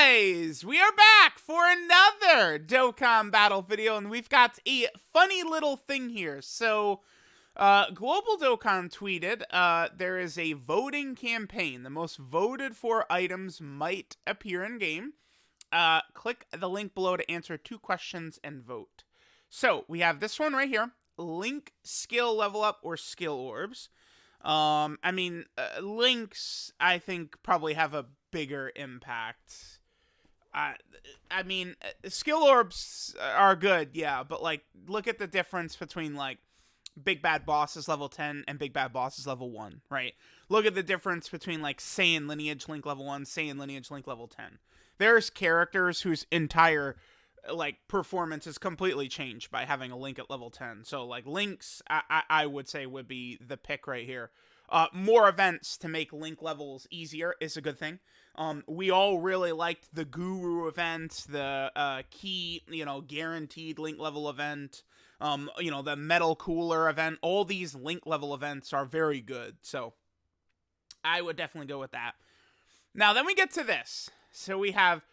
guys, we are back for another Dokkan battle video, and we've got a funny little thing here. So, Global Dokkan tweeted, there is a voting campaign. The most voted for items might appear in game. Click the link below to answer 2 questions and vote. So, we have this one right here. Link skill level up or skill orbs. Links, I think, probably have a bigger impact. Skill orbs are good, yeah, but, like, look at the difference between, like, Big Bad Boss is level 10 and Big Bad Boss is level 1, right? Look at the difference between, like, Saiyan Lineage Link level 1, Saiyan Lineage Link level 10. There's characters whose entire, like, performance is completely changed by having a Link at level 10. So, like, Links, I would say, would be the pick right here. More events to make Link levels easier is a good thing. We all really liked the Guru event, the key, guaranteed Link level event, the Metal Cooler event. All these Link level events are very good, so I would definitely go with that. Now, then we get to this. So we have,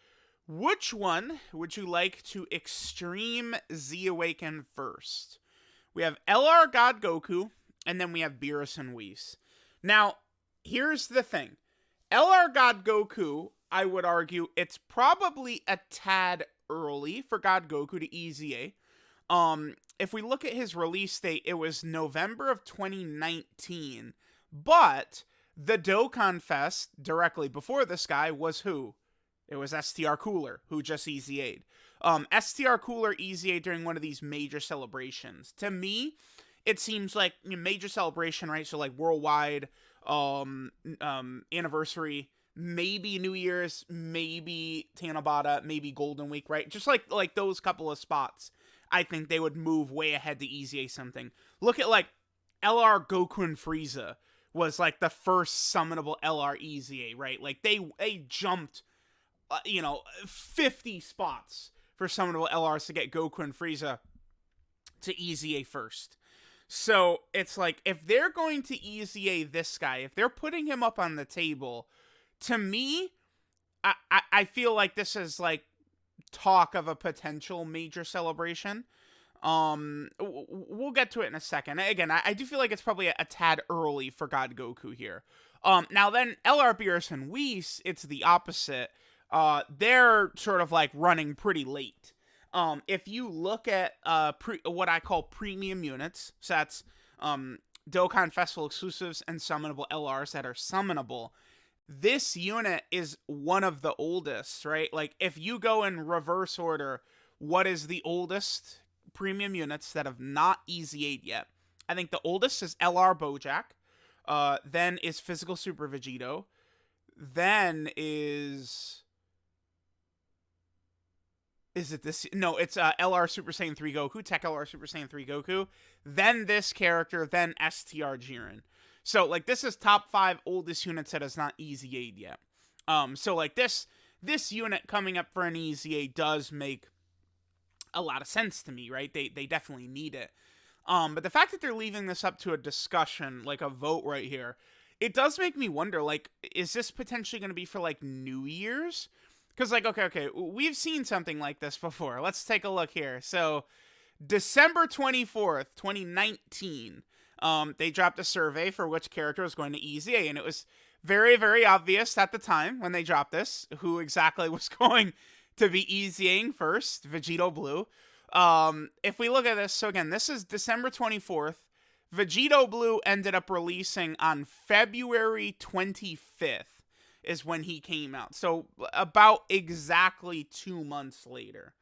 which one would you like to Extreme Z Awaken first? We have LR God Goku, and then we have BEERUS Whis. Now, here's the thing. LR God Goku, I would argue, it's probably a tad early for God Goku to EZA. If we look at his release date, it was November of 2019. But the Dokkan Fest directly before this guy was who? It was STR Cooler, who just EZA'd. STR Cooler EZA'd during one of these major celebrations. To me, it seems like a major celebration, right? So, like, worldwide anniversary, maybe New Year's, maybe Tanabata, maybe Golden Week, right? Just like those couple of spots, I think they would move way ahead to EZA something. Look at, like, LR Goku and Frieza was, like, the first summonable LR EZA, right? Like, they jumped, 50 spots for summonable LRs to get Goku and Frieza to EZA first. So, it's like, if they're going to EZA this guy, if they're putting him up on the table, to me, I feel like this is, like, talk of a potential major celebration. We'll get to it in a second. Again, I do feel like it's probably a tad early for God Goku here. Now then, LR BEERUS Whis, it's the opposite. They're sort of, like, running pretty late. If you look at what I call premium units, so that's Dokkan Festival exclusives and summonable LRs that are summonable, this unit is one of the oldest, right? Like, if you go in reverse order, what is the oldest premium units that have not EZA'd yet? I think the oldest is LR Bojack, then is Physical Super Vegito, then is it this? No, it's LR Super Saiyan 3 Goku, Tech LR Super Saiyan 3 Goku, then this character, then STR Jiren. So, like, this is top 5 oldest units that has not EZA'd yet. So, like, this unit coming up for an EZA does make a lot of sense to me, right? They definitely need it. But the fact that they're leaving this up to a discussion, like a vote right here, it does make me wonder, like, is this potentially going to be for, like, New Year's? Because, like, okay, we've seen something like this before. Let's take a look here. So, December 24th, 2019, they dropped a survey for which character was going to EZA, and it was very, very obvious at the time when they dropped this who exactly was going to be EZAing first, Vegito Blue. If we look at this, so again, this is December 24th. Vegito Blue ended up releasing on February 25th. Is when he came out. So about exactly 2 months later,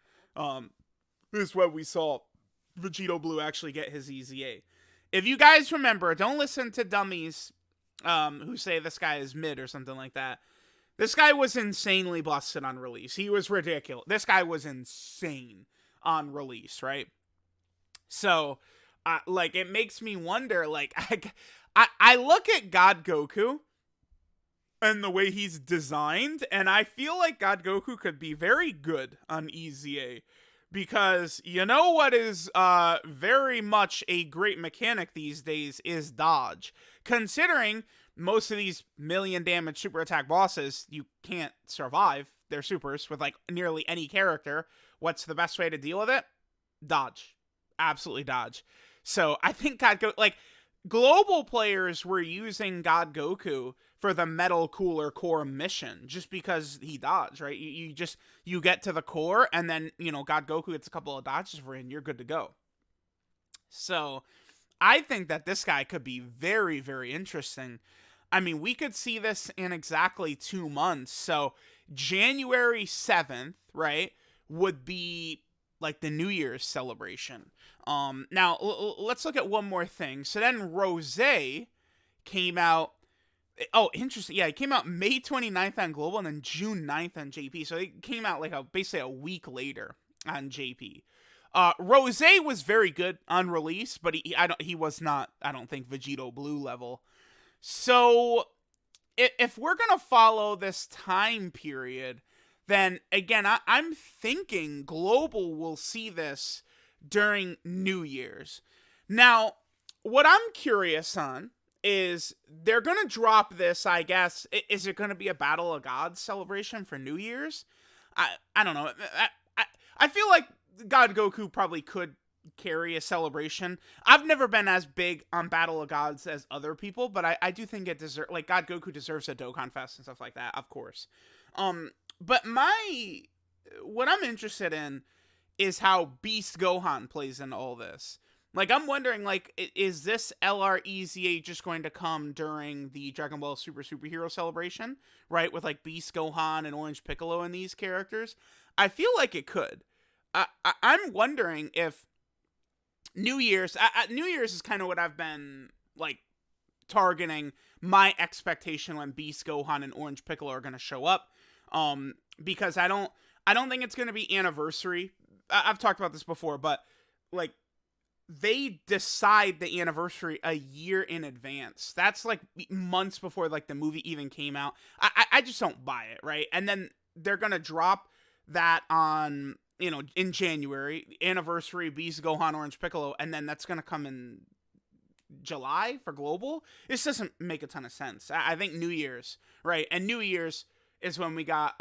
is when we saw Vegito Blue actually get his EZA. If you guys remember, don't listen to dummies who say this guy is mid or something like that. This guy was insanely busted on release. He was ridiculous. This guy was insane on release, right? So, like, it makes me wonder, like, I look at God Goku and the way he's designed, and I feel like God Goku could be very good on EZA, because you know what is very much a great mechanic these days is dodge. Considering most of these million damage super attack bosses, you can't survive their supers with like nearly any character. What's the best way to deal with it? Dodge. Absolutely dodge. So I think like global players were using God Goku for the Metal Cooler core mission just because he dodged, right? You get to the core and then, God Goku gets a couple of dodges for you and you're good to go. So I think that this guy could be very, very interesting. I mean, we could see this in exactly 2 months. So January 7th, right, would be like the New Year's celebration. Now, let's look at one more thing. So then Rose came out. Oh, interesting. Yeah, it came out May 29th on Global and then June 9th on JP. So it came out like basically a week later on JP. Rose was very good on release, but he was not, I don't think, Vegito Blue level. So if we're gonna follow this time period, then again, I'm thinking Global will see this during New Year's. Now, what I'm curious on is they're gonna drop this, I guess. Is it gonna be a Battle of Gods celebration for New Year's? I don't know. I feel like God Goku probably could carry a celebration. I've never been as big on Battle of Gods as other people, but I do think it deserves, like, God Goku deserves a Dokkan Fest and stuff like that, of course. But what I'm interested in is how Beast Gohan plays in all this. Like, I'm wondering, like, is this LR EZA just going to come during the Dragon Ball Superhero celebration, right? With, like, Beast Gohan and Orange Piccolo and these characters? I feel like it could. I'm wondering if New Year's is kind of what I've been, like, targeting my expectation when Beast Gohan and Orange Piccolo are going to show up. Because I don't think it's going to be anniversary. I've talked about this before, but, like, they decide the anniversary a year in advance. That's like months before like the movie even came out. I just don't buy it, right? And then they're gonna drop that on, in January, anniversary Beast Gohan Orange Piccolo, and then that's gonna come in July for Global. This doesn't make a ton of sense. I think New Year's, right? And New Year's is when we got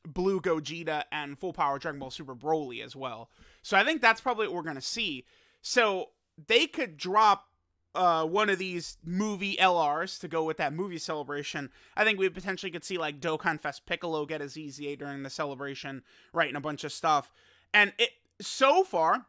Blue Gogeta and Full Power Dragon Ball Super Broly as well. So I think that's probably what we're gonna see. So they could drop one of these movie LRs to go with that movie celebration. I think we potentially could see like Dokkan Fest Piccolo get his EZA during the celebration, right, and a bunch of stuff. And so far,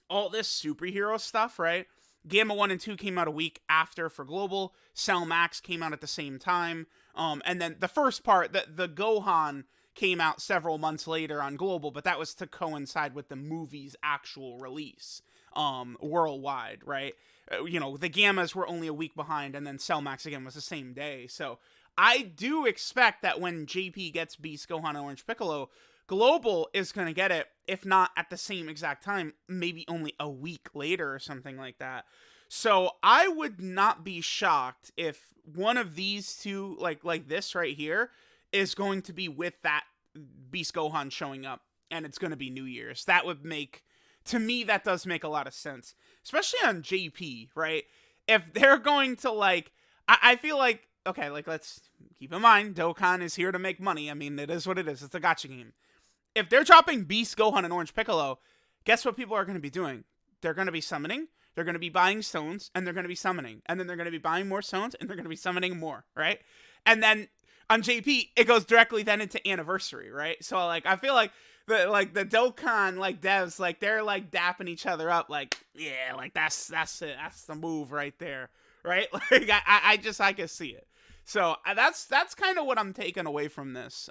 all this superhero stuff, right? Gamma 1 and 2 came out a week after for Global. Cell Max came out at the same time. And then the first part, the Gohan came out several months later on Global, but that was to coincide with the movie's actual release worldwide, right? The Gammas were only a week behind, and then Cell Max again was the same day. So I do expect that when JP gets Beast Gohan and Orange Piccolo, Global is going to get it, if not at the same exact time, maybe only a week later or something like that. So I would not be shocked if one of these two, like this right here, is going to be with that Beast Gohan showing up, and it's going to be New Year's. That would make, to me, that does make a lot of sense, especially on JP, right? If they're going to, like, I feel like, okay, like, let's keep in mind, Dokkan is here to make money. I mean, it is what it is. It's a gacha game. If they're dropping Beast Gohan and Orange Piccolo, guess what people are going to be doing? They're going to be summoning, they're going to be buying stones, and they're going to be summoning, and then they're going to be buying more stones, and they're going to be summoning more, right? And then on JP, it goes directly then into anniversary, right? So, like, I feel like the Dokkan, like, devs, like, they're, like, dapping each other up, like, yeah, like, that's it, that's the move right there, right? Like, I can see it. So, that's kind of what I'm taking away from this.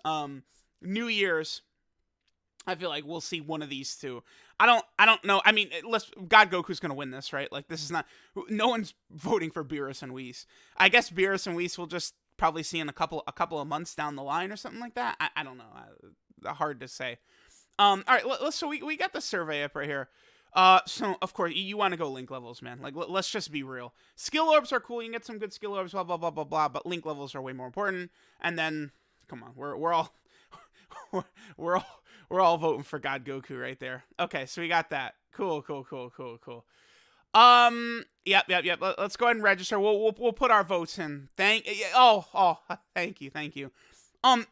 New Year's, I feel like we'll see one of these two. I don't know. I mean, God Goku's gonna win this, right? Like, this is not, no one's voting for BEERUS and WHIS. I guess BEERUS and WHIS will just probably see in a couple of months down the line or something like that. I don't know. Hard to say. All right. So we got the survey up right here. So of course you want to go link levels, man. Like, let's just be real. Skill orbs are cool. You can get some good skill orbs. Blah blah blah blah blah. But link levels are way more important. And then, come on, we're all we're all voting for God Goku right there. Okay, so we got that. Cool. Yep. Let's go ahead and register. We'll put our votes in. Thank you.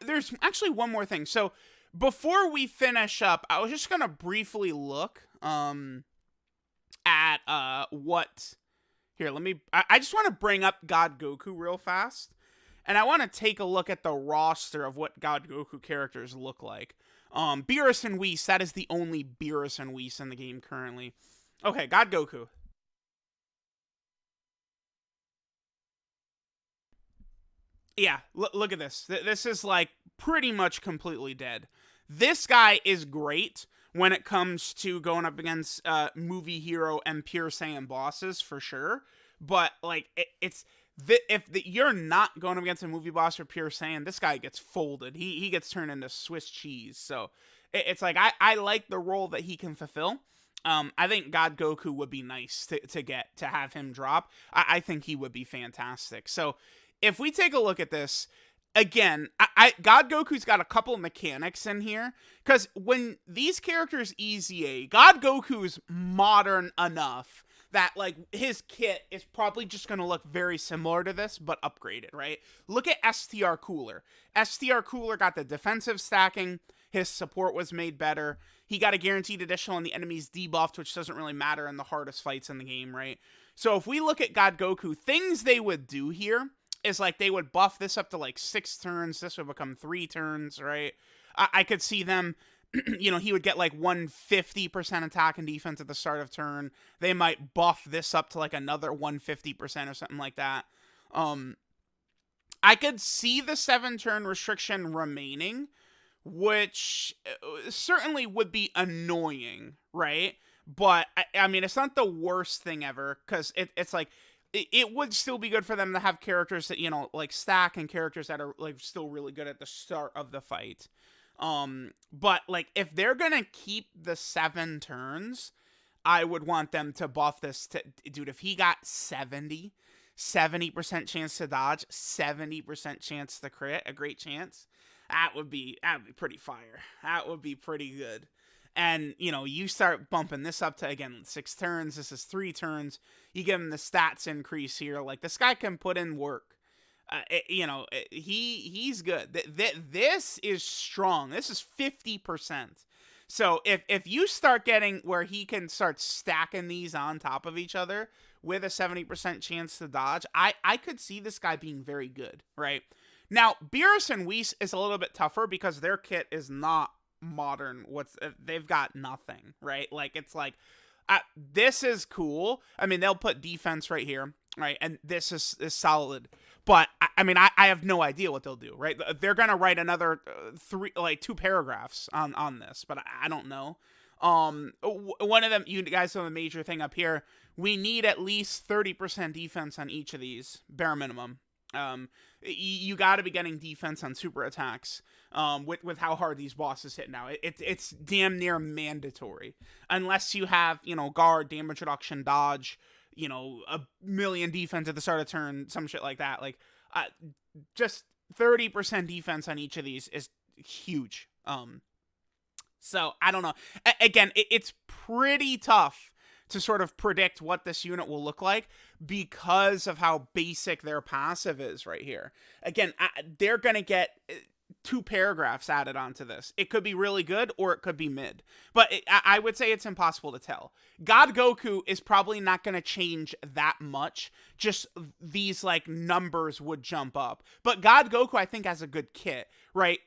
There's actually one more thing. So before we finish up, I was just gonna briefly look at what here. I just want to bring up God Goku real fast, and I want to take a look at the roster of what God Goku characters look like. BEERUS and Whis. That is the only BEERUS and Whis in the game currently. Okay, God Goku. Yeah, look at this. This is like pretty much completely dead. This guy is great when it comes to going up against movie hero and pure Saiyan bosses for sure. But like if you're not going up against a movie boss or pure Saiyan, this guy gets folded. He gets turned into Swiss cheese. So it's like I like the role that he can fulfill. I think God Goku would be nice to have him drop. I think he would be fantastic. So if we take a look at this again, God Goku's got a couple of mechanics in here because when these characters EZA, God Goku's modern enough that like his kit is probably just going to look very similar to this but upgraded, right? Look at STR Cooler. STR Cooler got the defensive stacking. His support was made better. He got a guaranteed additional on the enemy's debuffed, which doesn't really matter in the hardest fights in the game, right? So if we look at God Goku, things they would do here is like they would buff this up to like 6 turns. This would become 3 turns, right? I could see them, he would get like 150% attack and defense at the start of turn. They might buff this up to like another 150% or something like that. I could see the 7-turn restriction remaining, which certainly would be annoying, right? But I mean, it's not the worst thing ever because it's like it would still be good for them to have characters that, like stack and characters that are like still really good at the start of the fight. But like if they're gonna keep the 7 turns, I would want them to buff this to, dude, if he got 70% chance to dodge, 70% chance to crit, a great chance, that would be pretty fire. That would be pretty good. And, you start bumping this up to, again, 6 turns. This is 3 turns. You give him the stats increase here. Like, this guy can put in work. He's good. This is strong. This is 50%. So, if you start getting where he can start stacking these on top of each other with a 70% chance to dodge, I could see this guy being very good, right? Now, BEERUS and Whis is a little bit tougher because their kit is not modern. They've got nothing, right? Like it's like this is cool. I mean, they'll put defense right here, right? And this is solid. But I mean, I have no idea what they'll do, right? They're gonna write another 2 paragraphs on this, but I don't know. One of them, you guys know the major thing up here. We need at least 30% defense on each of these, bare minimum. You got to be getting defense on super attacks. With how hard these bosses hit now, it's damn near mandatory unless you have guard, damage reduction, dodge, a million defense at the start of turn, some shit like that. Like, just 30% defense on each of these is huge. So I don't know. Again, it's pretty tough to sort of predict what this unit will look like because of how basic their passive is right here. Again, they're going to get 2 paragraphs added onto this. It could be really good or it could be mid. But I would say it's impossible to tell. God Goku is probably not going to change that much. Just these like numbers would jump up. But God Goku, I think, has a good kit, right?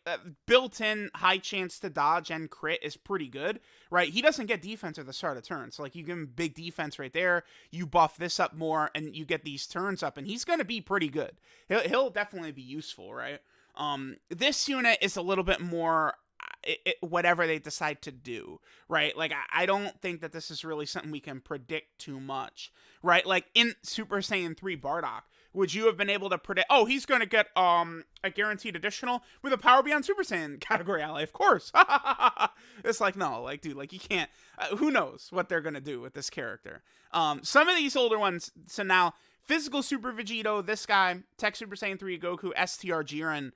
Built-in high chance to dodge and crit is pretty good, right? He doesn't get defense at the start of turn. So like you give him big defense right there. You buff this up more and you get these turns up and he's going to be pretty good. He'll definitely be useful, right? This unit is a little bit more whatever they decide to do, right? Like, I don't think that this is really something we can predict too much, right? Like, in Super Saiyan 3 Bardock, would you have been able to predict, oh, he's going to get a guaranteed additional with a Power Beyond Super Saiyan category ally? Of course. It's like, no, like, dude, like, you can't, who knows what they're going to do with this character. Some of these older ones, so now, Physical Super Vegito, this guy, Tech Super Saiyan 3 Goku, STR Jiren,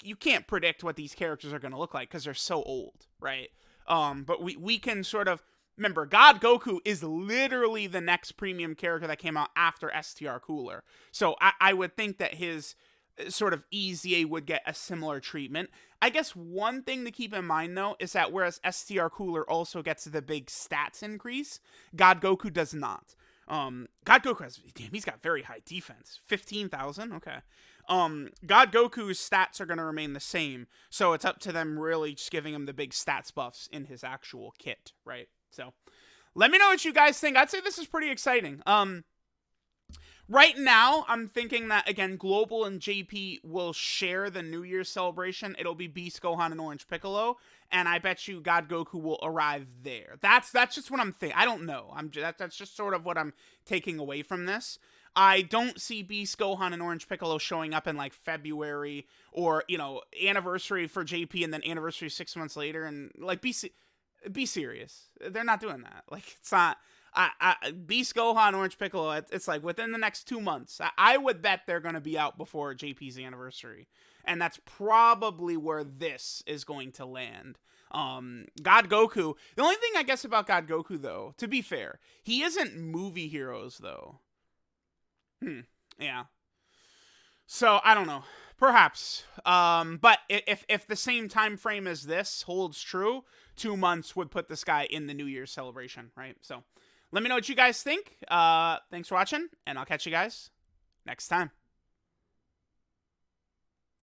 you can't predict what these characters are going to look like because they're so old, right? But we can sort of remember, God Goku is literally the next premium character that came out after STR Cooler. So I would think that his sort of EZA would get a similar treatment. I guess one thing to keep in mind, though, is that whereas STR Cooler also gets the big stats increase, God Goku does not. God Goku has, damn, he's got very high defense. 15,000? Okay. God Goku's stats are going to remain the same, so it's up to them really just giving him the big stats buffs in his actual kit, right? So, let me know what you guys think. I'd say this is pretty exciting. Right now, I'm thinking that, again, Global and JP will share the New Year's celebration. It'll be Beast Gohan and Orange Piccolo, and I bet you God Goku will arrive there. That's just what I'm thinking. I don't know. That's just sort of what I'm taking away from this. I don't see Beast Gohan and Orange Piccolo showing up in, like, February or, you know, anniversary for JP and then anniversary 6 months later. And, like, be serious. They're not doing that. Like, it's not... Beast Gohan, Orange Piccolo, it's like within the next 2 months. I would bet they're going to be out before JP's anniversary. And that's probably where this is going to land. God Goku, the only thing I guess about God Goku, though, to be fair, he isn't movie heroes, though. Yeah. So, I don't know. Perhaps. But if the same time frame as this holds true, 2 months would put this guy in the New Year's celebration, right? So... let me know what you guys think. Thanks for watching, and I'll catch you guys next time.